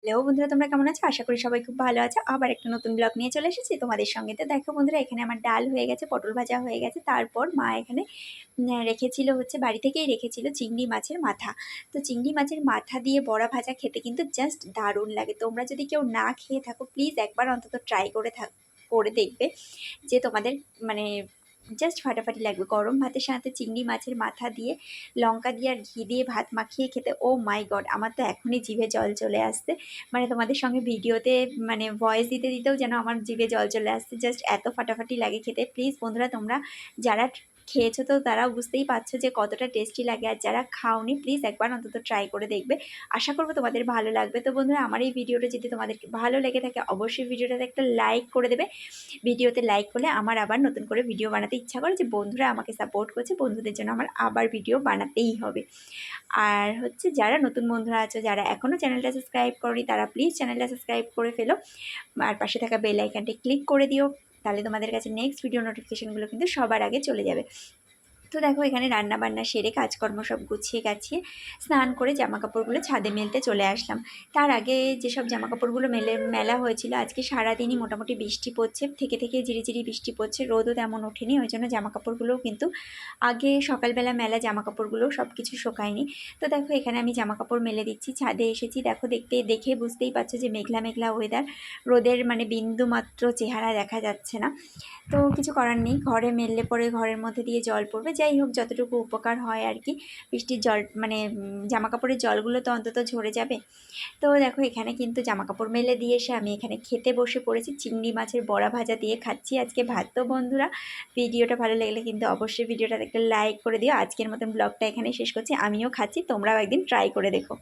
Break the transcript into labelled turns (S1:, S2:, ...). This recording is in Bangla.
S1: হ্যালো বন্ধুরা, তোমরা কেমন আছো? আশা করি সবাই খুব ভালো আছো। আবার একটা নতুন ব্লগ নিয়ে চলে এসেছি তোমাদের সঙ্গে। তো দেখো বন্ধুরা, এখানে আমার ডাল হয়ে গেছে, পটল ভাজা হয়ে গেছে। তারপর মা এখানে রেখেছিল হচ্ছে, বাড়ি থেকেই রেখেছিল চিংড়ি মাছের মাথা। তো চিংড়ি মাছের মাথা দিয়ে বড়া ভাজা খেতে কিন্তু জাস্ট দারুণ লাগে। তোমরা যদি কেউ না খেয়ে থাকো, প্লিজ একবার অন্তত ট্রাই করে দেখবে, যে তোমাদের মানে জাস্ট ফাটাফাটি লাগবে। গরম ভাতের সাথে চিংড়ি মাছের মাথা দিয়ে লঙ্কা দিয়ে আর ঘি দিয়ে ভাত মাখিয়ে খেতে, ও মাই গড, আমার তো এখনই জিভে জল চলে আসছে। মানে তোমাদের সঙ্গে ভিডিওতে মানে ভয়েস দিতে দিতেও যেন আমার জিভে জল চলে আসছে, জাস্ট এত ফাটাফাটি লাগে খেতে। প্লিজ বন্ধুরা, তোমরা যারা খেয়েছো তো তারাও বুঝতেই পারছো যে কতটা টেস্টি লাগে, আর যারা খাওনি প্লিজ একবার অন্তত ট্রাই করে দেখবে। আশা করবো তোমাদের ভালো লাগবে। তো বন্ধুরা, আমার এই ভিডিওটা যদি তোমাদের ভালো লেগে থাকে, অবশ্যই ভিডিওটাতে একটা লাইক করে দেবে। ভিডিওতে লাইক করলে আমার আবার নতুন করে ভিডিও বানাতে ইচ্ছা করে, যে বন্ধুরা আমাকে সাপোর্ট করছে, বন্ধুদের জন্য আমার আবার ভিডিও বানাতেই হবে। আর হচ্ছে যারা নতুন বন্ধুরা আছো, যারা এখনও চ্যানেলটা সাবস্ক্রাইব করনি, তারা প্লিজ চ্যানেলটা সাবস্ক্রাইব করে ফেলো, আর পাশে থাকা বেল আইকনটি ক্লিক করে দিও। তাহলে তোমাদের কাছে নেক্সট ভিডিও নোটিফিকেশনগুলো কিন্তু সবার আগে চলে যাবে। তো দেখো, এখানে রান্না বান্না সেরে কাজকর্ম সব গুছিয়ে গাছিয়ে স্নান করে জামা কাপড়গুলো ছাদে মেলতে চলে আসলাম। তার আগে যেসব জামা কাপড়গুলো মেলা হয়েছিল, আজকে সারাদিনই মোটামুটি বৃষ্টি পড়ছে, থেকে থেকে ঝিরিঝিরি বৃষ্টি পড়ছে, রোদও তেমন ওঠেনি, ওই জন্য জামা কাপড়গুলোও কিন্তু আগে সকালবেলা মেলা জামা কাপড়গুলোও সব কিছু শোকায়নি। তো দেখো, এখানে আমি জামা কাপড় মেলে দিচ্ছি, ছাদে এসেছি। দেখো, দেখে বুঝতেই পারছো যে মেঘলা মেঘলা ওয়েদার, রোদের মানে বিন্দু মাত্র চেহারা দেখা যাচ্ছে না। তো কিছু করার নেই, ঘরে মেললে পরে ঘরের মধ্যে দিয়ে জল পড়বে। যাই হোক, যতটুকু উপকার হয় আর কি, বৃষ্টির জল মানে জামা কাপড়ের জলগুলো তো অন্তত ঝরে যাবে। তো দেখো, এখানে কিন্তু জামা কাপড় মেলে দিয়ে এসে আমি এখানে খেতে বসে পড়েছি। চিংড়ি মাছের বড়া ভাজা দিয়ে খাচ্ছি আজকে ভাত। তো বন্ধুরা, ভিডিওটা ভালো লাগলে কিন্তু অবশ্যই ভিডিওটা একটা লাইক করে দিও। আজকের মতন ব্লগটা এখানে শেষ করছি। আমিও খাচ্ছি, তোমরাও একদিন ট্রাই করে দেখো।